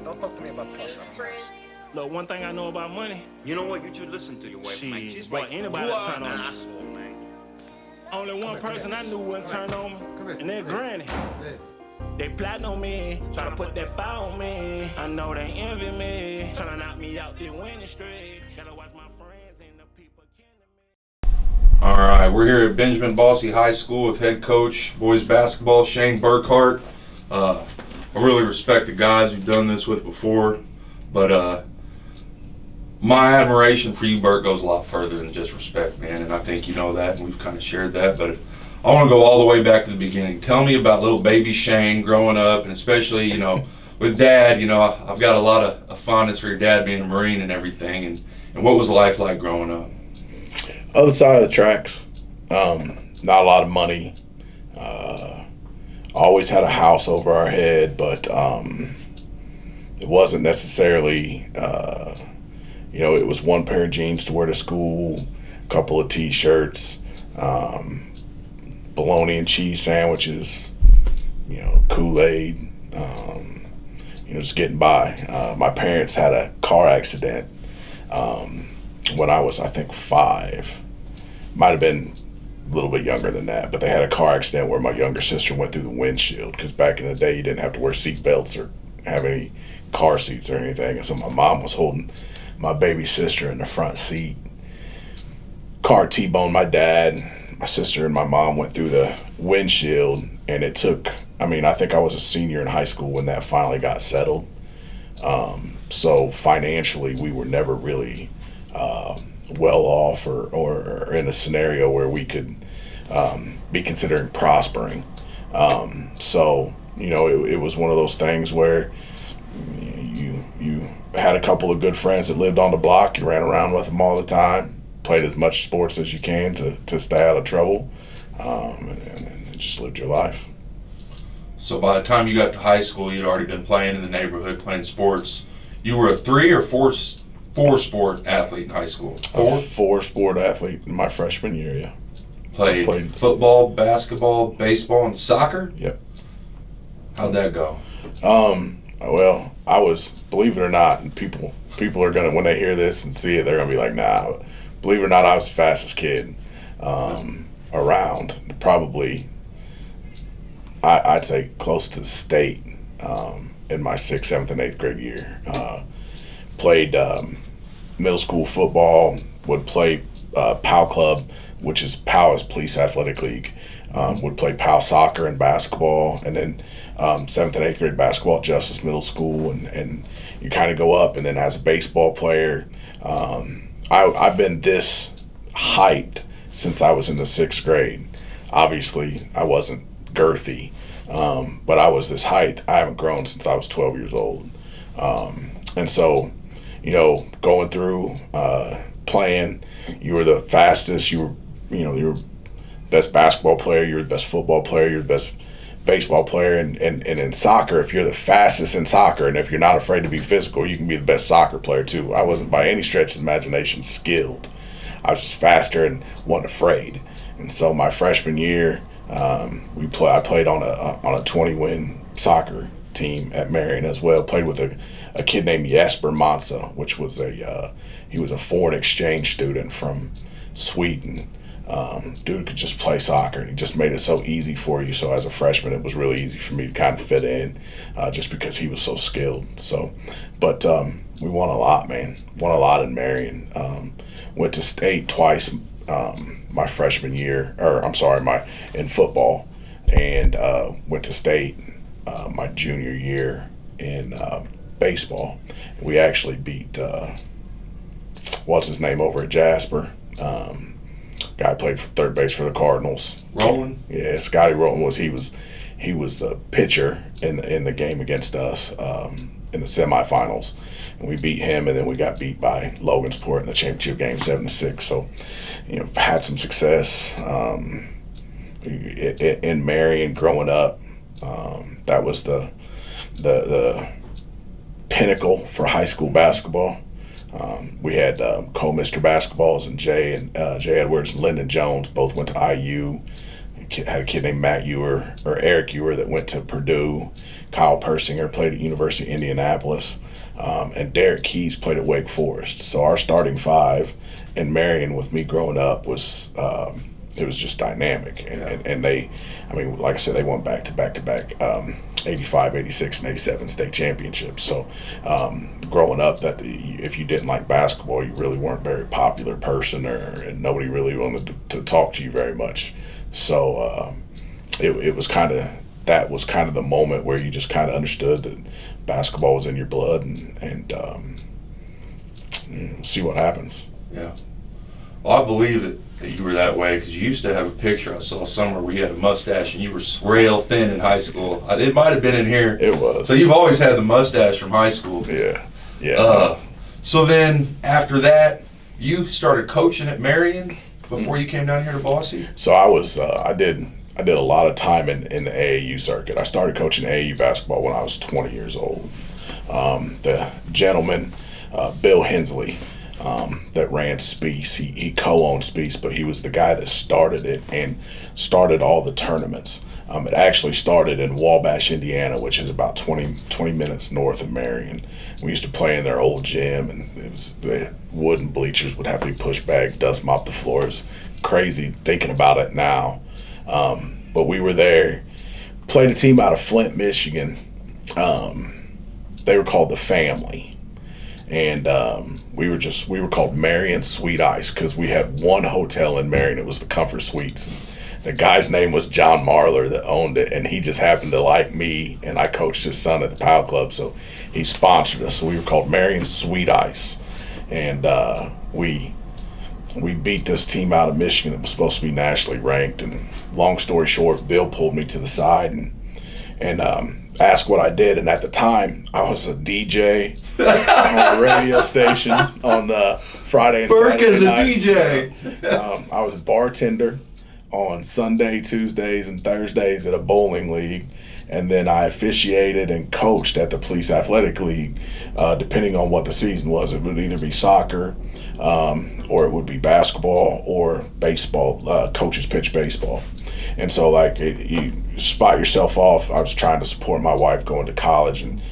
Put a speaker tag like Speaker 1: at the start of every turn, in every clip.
Speaker 1: Don't talk to me about plus.
Speaker 2: Look, one thing I know about money.
Speaker 3: You know what? You should listen to your wife, man. She's
Speaker 2: boy,
Speaker 3: right.
Speaker 2: anybody
Speaker 3: You are
Speaker 2: turn
Speaker 3: an
Speaker 2: on you.
Speaker 3: asshole, man.
Speaker 2: Only one person I knew wouldn't turn on me, and they're granny. They plotting on me, trying to put that fire on me. I know they envy me, trying to knock me out the winning streak. Gotta watch my friends and the people kin to me.
Speaker 4: All right, we're here at Benjamin Bosse High School with head coach boys basketball Shane Burkhart. I really respect the guys we've done this with before, but my admiration for you, Burt, goes a lot further than just respect, man, and I think you know that, and we've kind of shared that, but I want to go all the way back to the beginning. Tell me about little baby Shane growing up, and especially, with Dad. I've got a lot of fondness for your dad being a Marine and everything, and what was life like growing up?
Speaker 5: Other side of the tracks. Not a lot of money. Always had a house over our head, but it wasn't necessarily, it was one pair of jeans to wear to school, a couple of T-shirts, bologna and cheese sandwiches, Kool-Aid, just getting by. My parents had a car accident when I was, I think, 5. Might have been a little bit younger than that, but they had a car accident where my younger sister went through the windshield, because back in the day you didn't have to wear seat belts or have any car seats or anything, and so my mom was holding my baby sister in the front seat. Car T-boned my dad. My sister and my mom went through the windshield, and it took, I think I was a senior in high school when that finally got settled. So financially we were never really well off or in a scenario where we could be considering prospering. So it was one of those things where you had a couple of good friends that lived on the block. You ran around with them all the time, played as much sports as you can to stay out of trouble, and just lived your life.
Speaker 4: So by the time you got to high school, you'd already been playing in the neighborhood, playing sports. You were a 3 or 4 sport athlete in high school? 4?
Speaker 5: A 4 sport athlete in my freshman year, yeah.
Speaker 4: Played football, basketball, baseball, and soccer?
Speaker 5: Yep.
Speaker 4: How'd that go?
Speaker 5: Well, I was, believe it or not, and people are gonna, when they hear this and see it, they're gonna be like, nah. Believe it or not, I was the fastest kid around. Probably, I'd say close to the state in my 6th, 7th, and 8th grade year. Played middle school football, would play POW Club, which is POW is Police Athletic League. Would play POW soccer and basketball, and then 7th and 8th grade basketball at Justice Middle School, and you kind of go up. And then as a baseball player, I've been this height since I was in the 6th grade. Obviously, I wasn't girthy, but I was this height. I haven't grown since I was 12 years old. And so, going through playing, you were the fastest, you were best basketball player, you're the best football player, you're the best baseball player, and in soccer, if you're the fastest in soccer and if you're not afraid to be physical, you can be the best soccer player too. I wasn't by any stretch of the imagination skilled. I was just faster and wasn't afraid. And so my freshman year, I played on a 20-win soccer team at Marion as well. Played with a kid named Jesper Mansa, which was he was a foreign exchange student from Sweden. Dude could just play soccer, and he just made it so easy for you. So as a freshman, it was really easy for me to kind of fit in, just because he was so skilled. So, but we won a lot, man. Won a lot in Marion. Went to state twice my freshman year, in football, and went to state my junior year in baseball. We actually beat what's his name over at Jasper. Guy played for third base for the Cardinals.
Speaker 4: Rowland?
Speaker 5: Yeah, Scotty Rowland he was the pitcher in the game against us in the semifinals, and we beat him, and then we got beat by Logansport in the championship game 7-6. So, had some success in Marion growing up. That was the pinnacle for high school basketball. We had co-Mr. Basketballs and Jay Edwards and Lyndon Jones both went to IU. had a kid named Matt Ewer, or Eric Ewer, that went to Purdue. Kyle Persinger played at University of Indianapolis. And Derek Keys played at Wake Forest. So our starting five in Marion with me growing up was it was just dynamic. And they, I mean, like I said, they went back to back 85, 86, and 87 state championships. So growing up, if you didn't like basketball, you really weren't a very popular person, and nobody really wanted to talk to you very much. So it was kind of, that was kind of the moment where you just kind of understood that basketball was in your blood, and see what happens.
Speaker 4: Yeah. Well, I believe that you were that way because you used to have a picture I saw somewhere where you had a mustache and you were rail thin in high school. It might have been in here.
Speaker 5: It was.
Speaker 4: So you've always had the mustache from high school.
Speaker 5: Yeah.
Speaker 4: So then after that, you started coaching at Marion before you came down here to Bosse?
Speaker 5: So I was I did a lot of time in the AAU circuit. I started coaching AAU basketball when I was 20 years old. The gentleman, Bill Hensley, that ran Spiece, he co-owned Spiece, but he was the guy that started it and started all the tournaments. It actually started in Wabash, Indiana, which is about 20 minutes north of Marion. We used to play in their old gym, and the wooden bleachers would have to be pushed back, dust mop the floors. Crazy thinking about it now. But we were there, played a team out of Flint, Michigan. They were called the Family. And we were called Marion Sweet Ice because we had one hotel in Marion. It was the Comfort Suites. The guy's name was John Marler that owned it, and he just happened to like me, and I coached his son at the Powell Club, so he sponsored us. So we were called Marion Sweet Ice. And we beat this team out of Michigan that was supposed to be nationally ranked. And long story short, Bill pulled me to the side and asked what I did. And at the time, I was a DJ on a radio station on Friday and
Speaker 4: Burke
Speaker 5: Saturday
Speaker 4: is a
Speaker 5: nights.
Speaker 4: DJ.
Speaker 5: I was a bartender on Sunday, Tuesdays, and Thursdays at a bowling league. And then I officiated and coached at the Police Athletic League, depending on what the season was. It would either be soccer, or it would be basketball or baseball, coaches pitch baseball. And so you spot yourself off. I was trying to support my wife going to college, and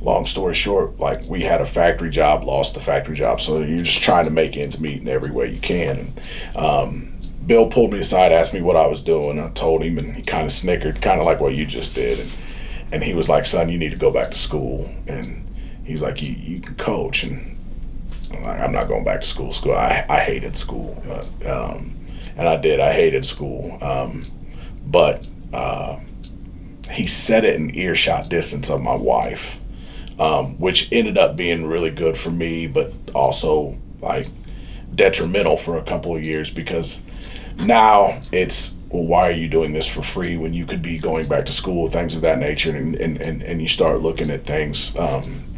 Speaker 5: long story short, we had a factory job, lost the factory job. So you're just trying to make ends meet in every way you can. And Bill pulled me aside, asked me what I was doing. I told him, and he kind of snickered, kind of like what you just did. And he was like, "Son, you need to go back to school." And he's like, you can coach. And I'm like, "I'm not going back to school. I hated school." And I did. I hated school. But he said it in earshot distance of my wife, which ended up being really good for me, but also detrimental for a couple of years, because now it's, well, why are you doing this for free when you could be going back to school, things of that nature, and you start looking at things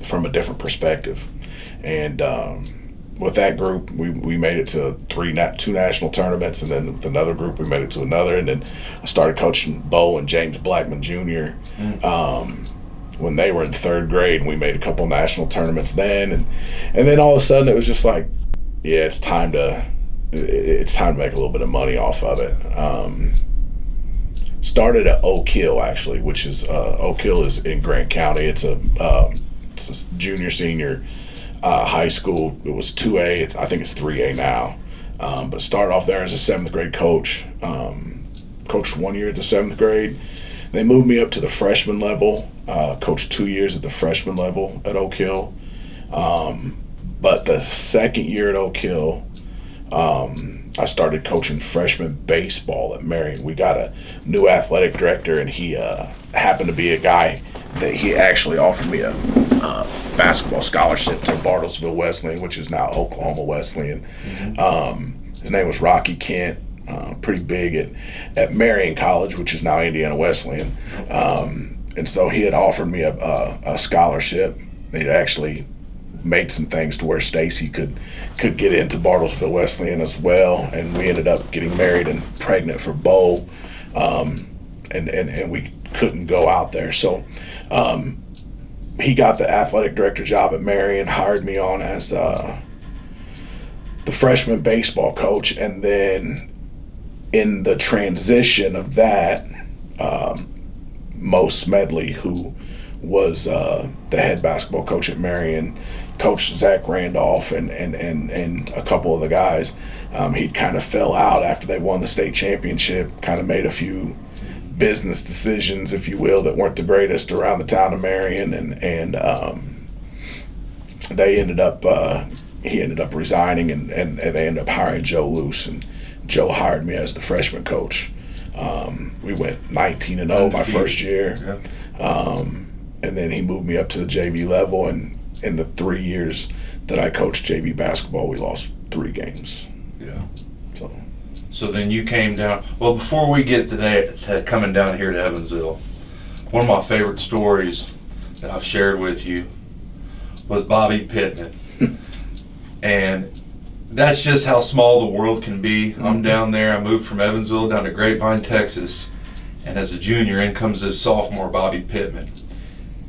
Speaker 5: from a different perspective. And with that group, we made it to two national tournaments, and then with another group we made it to another, and then I started coaching Bo and James Blackman Jr. When they were in third grade, and we made a couple national tournaments then, and then all of a sudden it was just like, yeah, it's time to make a little bit of money off of it. Started at Oak Hill, actually, which is Oak Hill is in Grant County. It's a junior senior high school. It was 2A. I think it's 3A now. But started off there as a 7th grade coach. Coached 1 year at the 7th grade. They moved me up to the freshman level. Coached 2 years at the freshman level at Oak Hill. But the second year at Oak Hill, I started coaching freshman baseball at Marion. We got a new athletic director, and he happened to be a guy that he actually offered me a basketball scholarship to Bartlesville Wesleyan, which is now Oklahoma Wesleyan. His name was Rocky Kent, pretty big at Marion College, which is now Indiana Wesleyan. And so he had offered me a scholarship. He'd actually made some things to where Stacy could get into Bartlesville Wesleyan as well, and we ended up getting married and pregnant for Bo, and we couldn't go out there. So he got the athletic director job at Marion, hired me on as the freshman baseball coach, and then in the transition of that, Mo Smedley, who was the head basketball coach at Marion, coached Zach Randolph and a couple of the guys. He kind of fell out after they won the state championship, kind of made a few business decisions, if you will, that weren't the greatest around the town of Marion, and they ended up he ended up resigning, and they ended up hiring Joe Luce, and Joe hired me as the freshman coach. We went 19-0 my first year, and then he moved me up to the JV level, and in the 3 years that I coached JV basketball, we lost 3 games.
Speaker 4: Yeah. So then you came down. Well, before we get to coming down here to Evansville, one of my favorite stories that I've shared with you was Bobby Pittman. And that's just how small the world can be. Mm-hmm. I'm down there. I moved from Evansville down to Grapevine, Texas. And as a junior, in comes this sophomore, Bobby Pittman.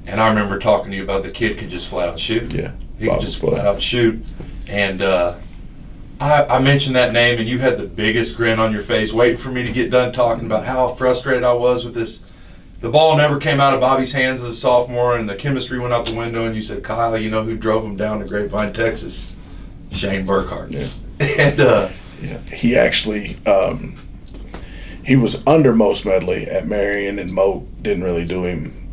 Speaker 4: And I remember talking to you about the kid could just flat out shoot.
Speaker 5: Yeah.
Speaker 4: He could just flat out shoot. And I mentioned that name, and you had the biggest grin on your face waiting for me to get done talking about how frustrated I was with this. The ball never came out of Bobby's hands as a sophomore, and the chemistry went out the window, and you said, Kyle, you know who drove him down to Grapevine, Texas? Shane Burkhart.
Speaker 5: Yeah.
Speaker 4: And
Speaker 5: he actually he was under Mo Smedley at Marion, and Mo didn't really do him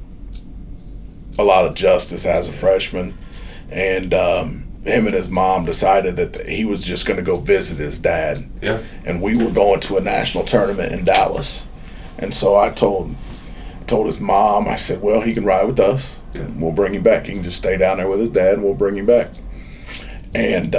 Speaker 5: a lot of justice as a freshman, and him and his mom decided that he was just going to go visit his dad.
Speaker 4: Yeah.
Speaker 5: And we were going to a national tournament in Dallas, and so I told his mom, I said, well, he can ride with us.
Speaker 4: Yeah.
Speaker 5: We'll bring him back. He can just stay down there with his dad, and we'll bring him back. And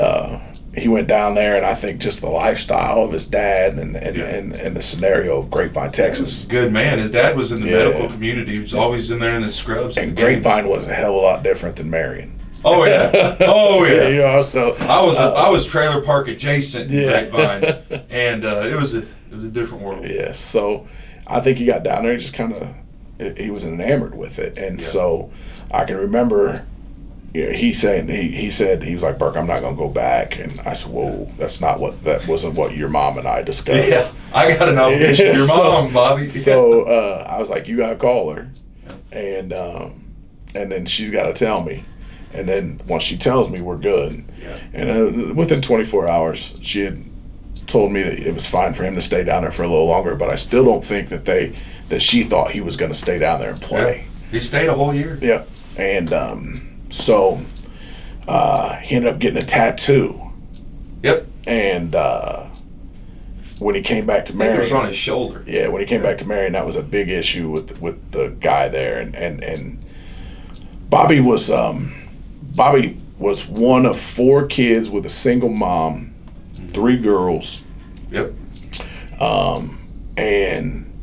Speaker 5: he went down there, and I think just the lifestyle of his dad and the scenario of Grapevine, Texas.
Speaker 4: Good man. His dad was in the medical community. He was always in there in the scrubs.
Speaker 5: And Grapevine was a hell of a lot different than Marion.
Speaker 4: Oh yeah. Oh yeah.
Speaker 5: You know, so
Speaker 4: I was trailer park adjacent to Grapevine, and it was a different world.
Speaker 5: Yeah. So I think he got down there and just kind of he was enamored with it, and so I can remember. Yeah, he said he was like, Burke, I'm not gonna go back, and I said, whoa, that wasn't what your mom and I discussed.
Speaker 4: Yeah, I got an obligation to your mom, Bobby.
Speaker 5: So I was like, you gotta call her, and then she's got to tell me, and then once she tells me, we're good.
Speaker 4: Yeah.
Speaker 5: And within 24 hours, she had told me that it was fine for him to stay down there for a little longer, but I still don't think that she thought he was gonna stay down there and play.
Speaker 4: Yeah. He stayed a whole year.
Speaker 5: Yeah, and. So he ended up getting a tattoo.
Speaker 4: Yep.
Speaker 5: And when he came back to Marion,
Speaker 4: it was on his shoulder.
Speaker 5: Yeah, when he came back to Marion, that was a big issue with the guy there. And Bobby was one of 4 kids with a single mom, 3 girls.
Speaker 4: Yep.
Speaker 5: And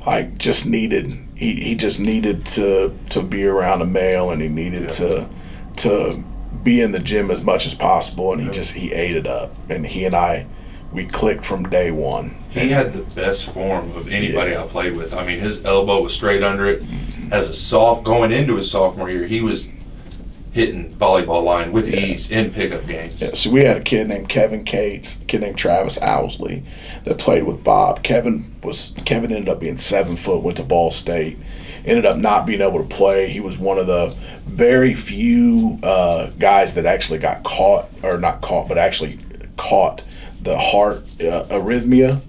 Speaker 5: like just needed. He just needed to be around a male, and he needed to be in the gym as much as possible, and he ate it up. And he and I, we clicked from day one.
Speaker 4: He had the best form of anybody I played with. I mean, his elbow was straight under it. Mm-hmm. Going into his sophomore year, he was hitting volleyball line with ease in pickup games.
Speaker 5: Yeah, so we had a kid named Kevin Cates, a kid named Travis Owsley that played with Bob. Kevin ended up being 7 foot, went to Ball State, ended up not being able to play. He was one of the very few guys that actually caught the heart arrhythmia,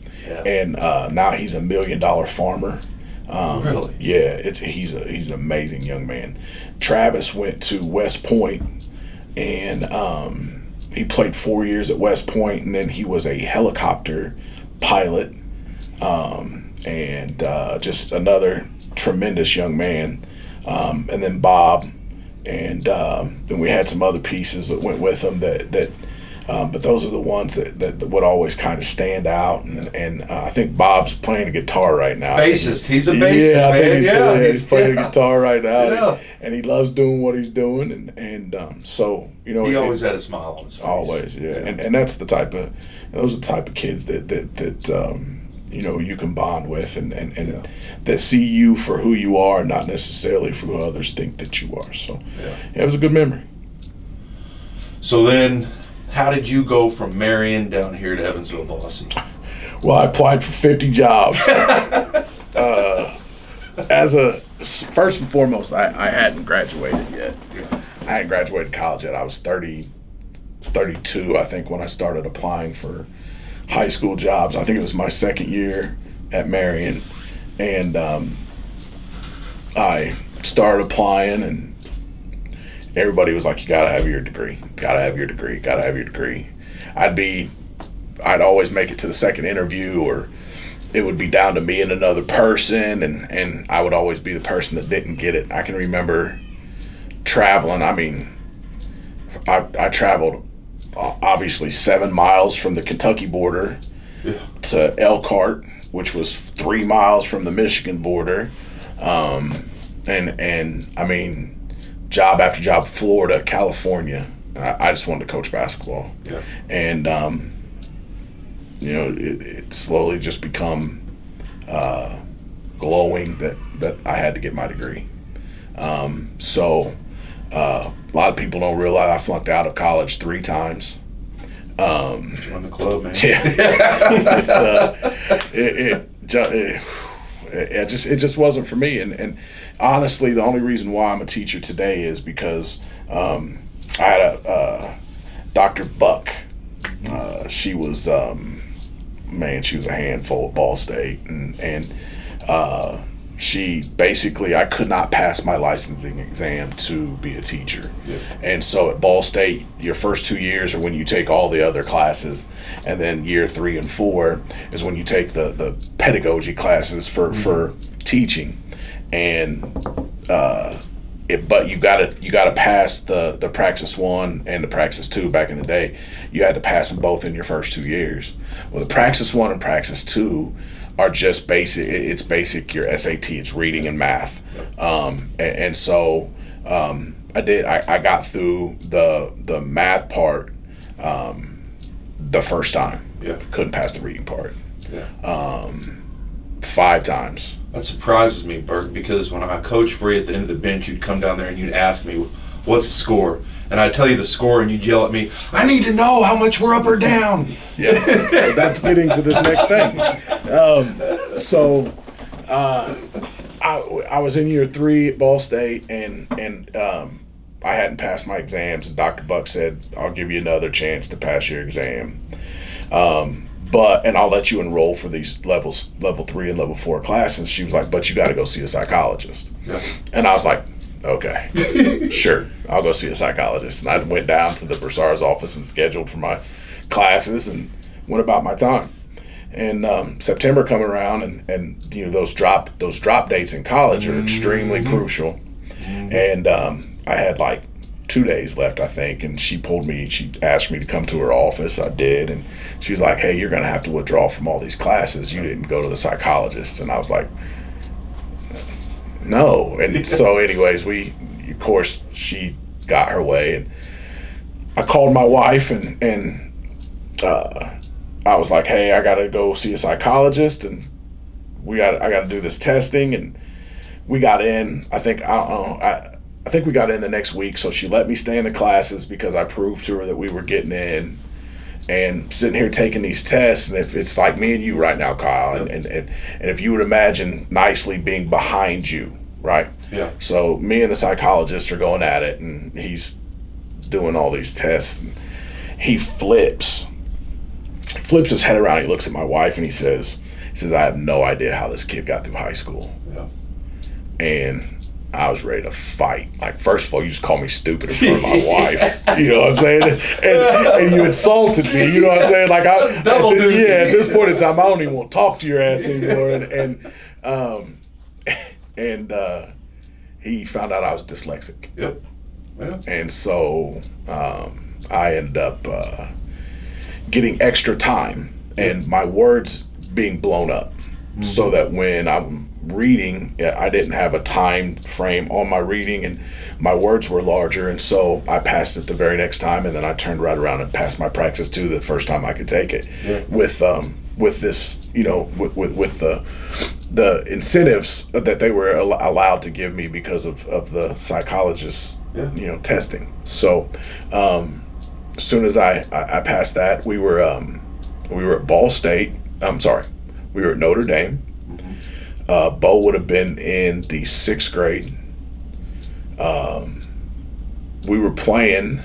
Speaker 5: and now he's $1 million farmer.
Speaker 4: Really?
Speaker 5: Yeah, he's an amazing young man. Travis went to West Point, and he played 4 years at West Point, and then he was a helicopter pilot, and just another tremendous young man. And then Bob, and then we had some other pieces that went with him but those are the ones that would always kind of stand out, and I think Bob's playing a guitar right now.
Speaker 4: Bassist, he's a bassist, man.
Speaker 5: He's playing a guitar right now, and he loves doing what he's doing, and so you know
Speaker 4: he always had a smile on his face.
Speaker 5: Always, and that's those are the type of kids that you know you can bond with, and that see you for who you are, not necessarily for who others think that you are. So it was a good memory.
Speaker 4: So then, how did you go from Marion down here to Evansville, Bosse?
Speaker 5: Well, I applied for 50 jobs. First and foremost, I hadn't graduated yet. I hadn't graduated college yet. I was 32, I think, when I started applying for high school jobs. I think it was my second year at Marion. And I started applying, and everybody was like, you gotta have your degree. Gotta have your degree. Gotta have your degree. I'd always make it to the second interview, or it would be down to me and another person, and I would always be the person that didn't get it. I can remember traveling. I mean, I traveled obviously 7 miles from the Kentucky border to Elkhart, which was 3 miles from the Michigan border. And I mean, job after job, Florida, California. I just wanted to coach basketball. Yeah. And, you know, it slowly just become glowing that I had to get my degree. So a lot of people don't realize I flunked out of college 3 times.
Speaker 4: Join the club, man.
Speaker 5: Yeah. It just wasn't for me. And honestly, the only reason why I'm a teacher today is because I had a Dr. Buck. She was she was a handful at Ball State, and she basically, I could not pass my licensing exam to be a teacher. Yeah. And so at Ball State, your first 2 years are when you take all the other classes, and then year 3 and 4 is when you take the pedagogy classes for teaching. And but you gotta pass the Praxis 1 and the Praxis 2 back in the day. You had to pass them both in your first 2 years. Well, the Praxis 1 and Praxis 2 are just basic. It's basic, your SAT, it's reading and math. And so I got through the math part the first time. Yeah. Couldn't pass the reading part. Yeah. 5 times.
Speaker 4: That surprises me, Burke, because when I coached for you at the end of the bench, you'd come down there and you'd ask me, what's the score? And I'd tell you the score, and you'd yell at me, I need to know how much we're up or down.
Speaker 5: Yeah, that's getting to this next thing. I was in year 3 at Ball State, and I hadn't passed my exams, and Dr. Buck said, I'll give you another chance to pass your exam. And I'll let you enroll for these level 3 and level 4 classes. She was like, but you got to go see a psychologist. Yeah. And I was like, okay, sure, I'll go see a psychologist. And I went down to the Bursar's office and scheduled for my classes and went about my time. And September come around, and you know, those drop dates in college are extremely crucial. And I had like 2 days left, I think, and she asked me to come to her office. I did, and she was like, hey, you're going to have to withdraw from all these classes. You didn't go to the psychologist. And I was like, no. And so anyways, of course, she got her way, and I called my wife, and I was like, hey, I got to go see a psychologist, and I got to do this testing. And we got in, I think we got in the next week, so she let me stay in the classes because I proved to her that we were getting in. And sitting here taking these tests, and if it's like me and you right now, Kyle, and if you would imagine nicely being behind you, right? Yeah. So me and the psychologist are going at it, and he's doing all these tests. And he flips his head around. He looks at my wife, and he says, I have no idea how this kid got through high school. Yeah. And I was ready to fight. Like, first of all, you just called me stupid in front of my wife. You know what I'm saying? And you insulted me. You know what I'm saying? Like, at this point in time, I don't even want to talk to your ass anymore. And he found out I was dyslexic. Yep. Yeah. And so I ended up getting extra time and my words being blown up, so that when I'm reading, I didn't have a time frame on my reading, and my words were larger, and so I passed it the very next time, and then I turned right around and passed my Praxis 2 the first time I could take it. Yeah. With this, you know, with the incentives that they were allowed to give me because of the psychologist's you know, testing. So as soon as I passed that, we were at Ball State, I'm sorry, we were at Notre Dame. Bo would have been in the 6th grade. We were playing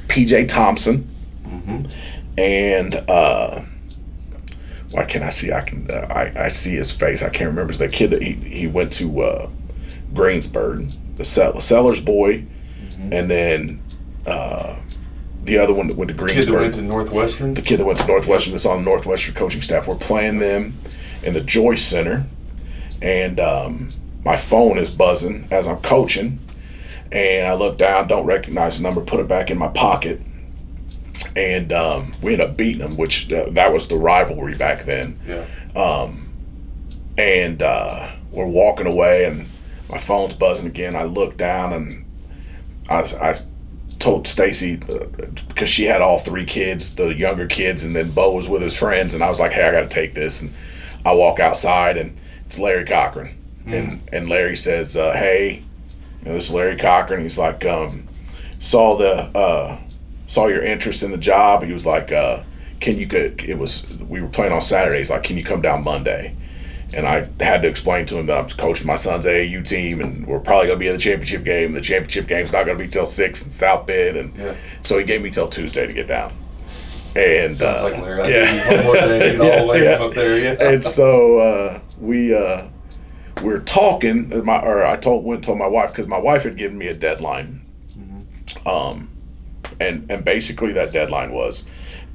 Speaker 5: PJ Thompson, and why can't I see? I see his face. I can't remember the kid that he went to Greensburg, the Sellers boy, and then the other one that went to Greensburg.
Speaker 4: Kid that went to Northwestern.
Speaker 5: The kid that went to Northwestern that's on the Northwestern coaching staff. We're playing them in the Joyce Center, and my phone is buzzing as I'm coaching, and I look down, don't recognize the number, put it back in my pocket, and we end up beating them, which that was the rivalry back then.
Speaker 4: Yeah.
Speaker 5: And we're walking away, and my phone's buzzing again. I look down, and I told Stacy, because she had all 3 kids, the younger kids, and then Bo was with his friends, and I was like, hey, I got to take this. And I walk outside, and it's Larry Cochran. And Larry says, hey, this is Larry Cochran. He's like, saw your interest in the job. He was like, we were playing on Saturdays, like, can you come down Monday? And I had to explain to him that I'm coaching my son's AAU team, and we're probably going to be in the championship game. The championship game's not going to be till 6 in South Bend. And so he gave me till Tuesday to get down. And
Speaker 4: sounds like Larry. I give you one more day to get all the way from up there. Yeah.
Speaker 5: And so we're talking. Went and told my wife, because my wife had given me a deadline. And basically that deadline was,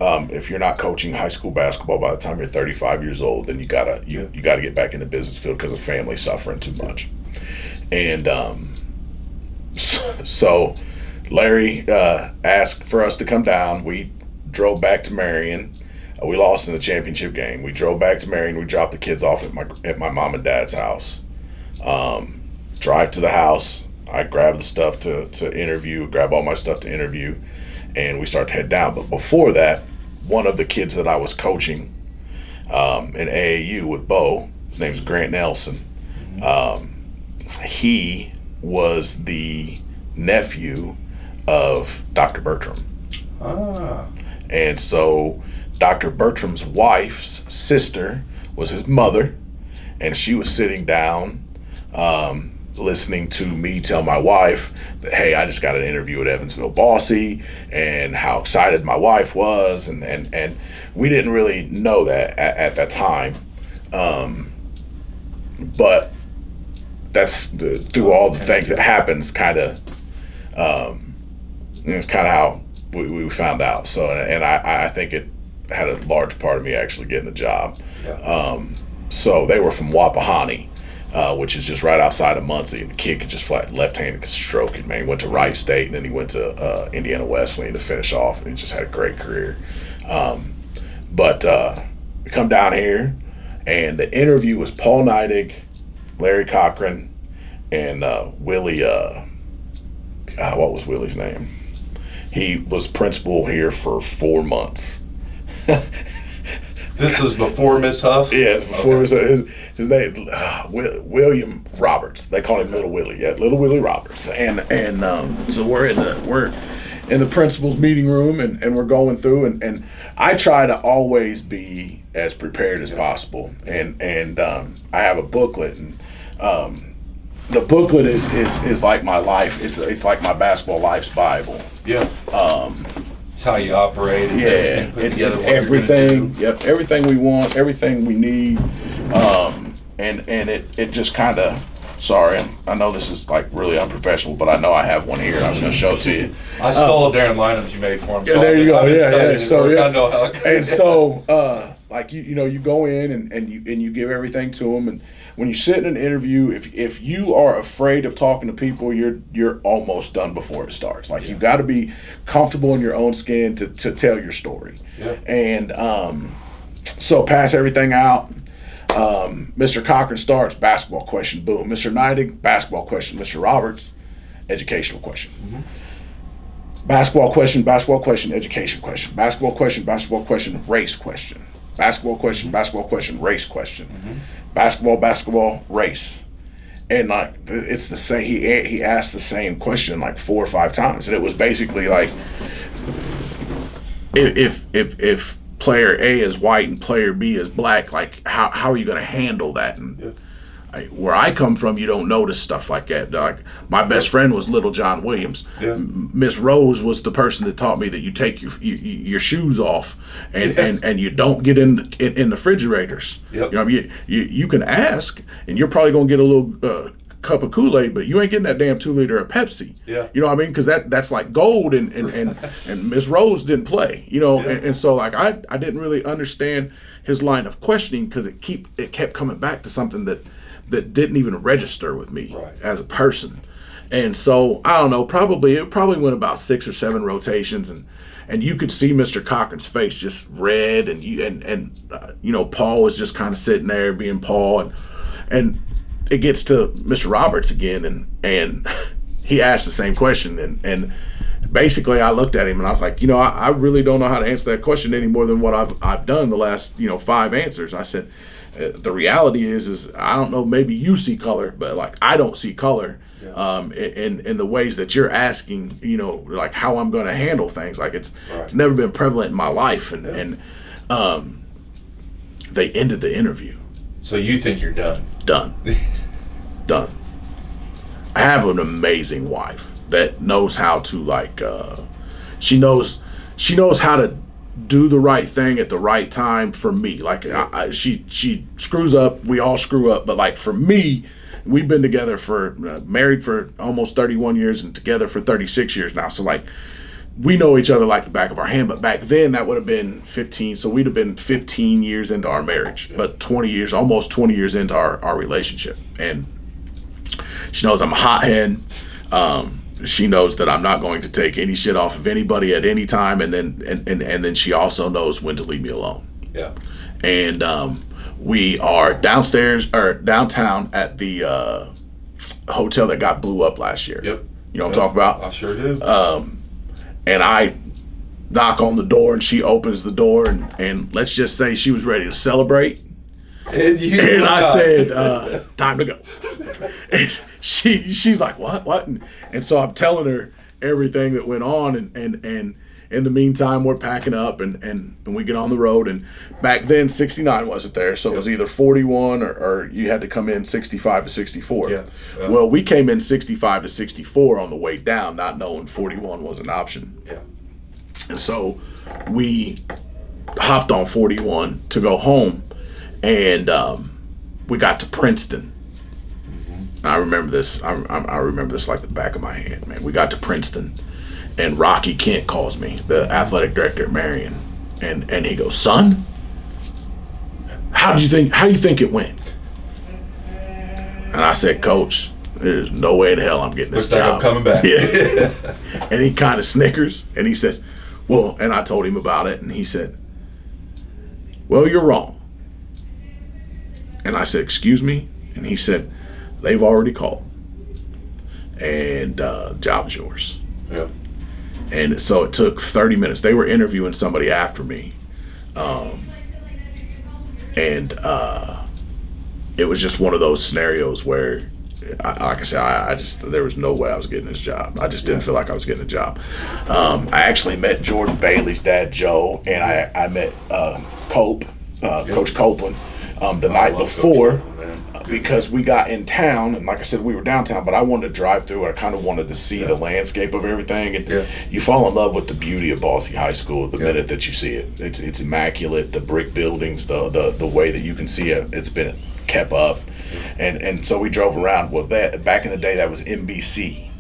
Speaker 5: if you're not coaching high school basketball by the time you're 35 years old, then you gotta get back in the business field because the family's suffering too much. And so Larry asked for us to come down. We drove back to Marion. We lost in the championship game. We drove back to Marion. We dropped the kids off at my mom and dad's house. Drive to the house. I grab the stuff to interview, grab all my stuff to interview, and we start to head down. But before that, one of the kids that I was coaching in AAU with Bo, his name's Grant Nelson. He was the nephew of Dr. Bertram. And so Dr. Bertram's wife's sister was his mother, and she was sitting down listening to me tell my wife that, hey, I just got an interview at Evansville Bosse, and how excited my wife was, and we didn't really know that at that time, but that's through all the things that happens, kind of it's kind of how we found out. So, and I think it had a large part of me actually getting the job. So they were from Wapahani, which is just right outside of Muncie, and the kid could just flat left-handed could stroke it, man. He went to Wright State, and then he went to Indiana Wesleyan to finish off, and he just had a great career. But we come down here, and the interview was Paul Neidig, Larry Cochran, and Willie, what was Willie's name? He was principal here for 4 months.
Speaker 4: This was before Miss Huff?
Speaker 5: Yeah, before his name, William Roberts. They call him Little Willie. Yeah, Little Willie Roberts. And so we're in the principal's meeting room, and we're going through, and I try to always be as prepared as possible. And I have a booklet, and the booklet is like my life. It's like my basketball life's Bible.
Speaker 4: Yeah. It's how you operate.
Speaker 5: It's everything. Yep, everything we want, everything we need, and it just kind of. Sorry, I know this is like really unprofessional, but I know I have one here. I was going to show it to you.
Speaker 4: I stole a Darren lineups you made for him. So
Speaker 5: there you go. Yeah. So
Speaker 4: I know how it goes.
Speaker 5: And so like you go in and you give everything to them, and when you sit in an interview, if you are afraid of talking to people, you're almost done before it starts. Like you've got to be comfortable in your own skin to tell your story.
Speaker 4: Yeah.
Speaker 5: And so pass everything out. Mr. Cochran starts, basketball question, boom. Mr. Neidig, basketball question. Mr. Roberts, educational question. Basketball question, education question. Basketball question, race question. Basketball question, race question. Basketball, race. And like it's the same. He asked the same question like 4 or 5 times, and it was basically like if player A is white and player B is black, like how are you going to handle that? And where I come from, you don't notice stuff like that. Like my best friend was Little John Williams. Miss Rose was the person that taught me that you take your shoes off and you don't get in the refrigerators. You know, you can ask, and you're probably gonna get a little cup of Kool-Aid, but you ain't getting that damn 2 liter of Pepsi. You know what I mean? Because that's like gold, and Miss Rose didn't play. You know, and so like I didn't really understand his line of questioning because it kept coming back to something that didn't even register with me as a person. And so I don't know, it probably went about 6 or 7 rotations, and you could see Mr. Cochran's face just red, and you know, Paul was just kind of sitting there being Paul, and it gets to Mr. Roberts again, and he asked the same question, and basically I looked at him and I was like, you know, I really don't know how to answer that question any more than what I've done the last 5 answers. I said, the reality is I don't know, maybe you see color, but like I don't see color in the ways that you're asking, you know, like how I'm going to handle things. Like it's never been prevalent in my life, and they ended the interview.
Speaker 4: So you think you're done?
Speaker 5: Done. I have an amazing wife that knows how to she knows how to do the right thing at the right time for me. Like she screws up, we all screw up, but like for me, we've been together married for almost 31 years and together for 36 years now. So like we know each other like the back of our hand, but back then that would have been 15. So we'd have been 15 years into our marriage, but almost 20 years into our relationship. And she knows I'm a hothead. She knows that I'm not going to take any shit off of anybody at any time. And then she also knows when to leave me alone. And we are downtown at the hotel that got blew up last year. You know what I'm talking about?
Speaker 4: I sure do.
Speaker 5: And I knock on the door, and she opens the door, and let's just say she was ready to celebrate. And I said, time to go. And she's like, what? And so I'm telling her everything that went on, and in the meantime, we're packing up, and we get on the road. And back then, 69 wasn't there, so it was either 41 or you had to come in 65 to 64. Well, we came in 65 to 64 on the way down, not knowing 41 was an option. And so we hopped on 41 to go home, and we got to Princeton. I remember this. I remember this like the back of my hand, man. We got to Princeton, and Rocky Kent calls me, the athletic director at Marion, and he goes, "Son, how do you think it went?" And I said, "Coach, there's no way in hell I'm getting this job.
Speaker 4: Looks like I'm coming back."
Speaker 5: And he kind of snickers, and he says, "Well," and I told him about it, and he said, "Well, you're wrong." And I said, "Excuse me?" And he said, "They've already called, and job is yours." And so it took 30 minutes. They were interviewing somebody after me, and it was just one of those scenarios where, like I said, I just, there was no way I was getting this job. I just didn't feel like I was getting a job. I actually met Jordan Bailey's dad, Joe, and I met Coach Copeland the night before. Because we got in town, and like I said, we were downtown, but I wanted to drive through. I kind of wanted to see the landscape of everything, and you fall in love with the beauty of Bosse High School the minute that you see it. It's immaculate. The brick buildings, the way that you can see it, it's been kept up, and so we drove around. Well, that back in the day, that was MBC,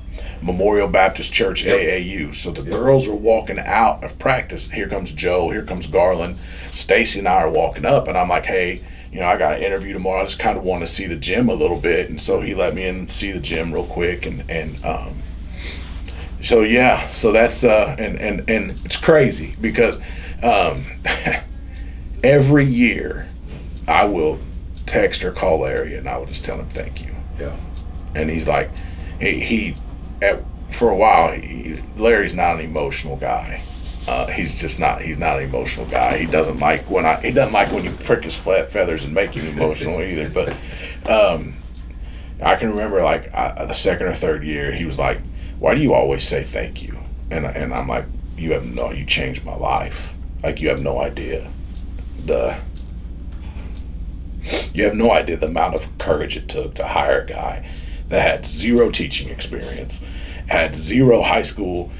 Speaker 5: Memorial Baptist Church, AAU. So the girls are walking out of practice. Here comes Joe. Here comes Garland. Stacy and I are walking up, and I'm like, "Hey, you know, I got an interview tomorrow. I just kind of want to see the gym a little bit." And so he let me in and see the gym real quick. So that's, and it's crazy because every year I will text or call Larry, and I will just tell him thank you. And he's like, for a while, Larry's not an emotional guy. He's not an emotional guy. He doesn't like when you prick his flat feathers and make him emotional either. But I can remember like the second or third year, he was like, "Why do you always say thank you?" And I'm like, "You changed my life." Like, you have no idea the amount of courage it took to hire a guy that had 0 teaching experience, had 0 high school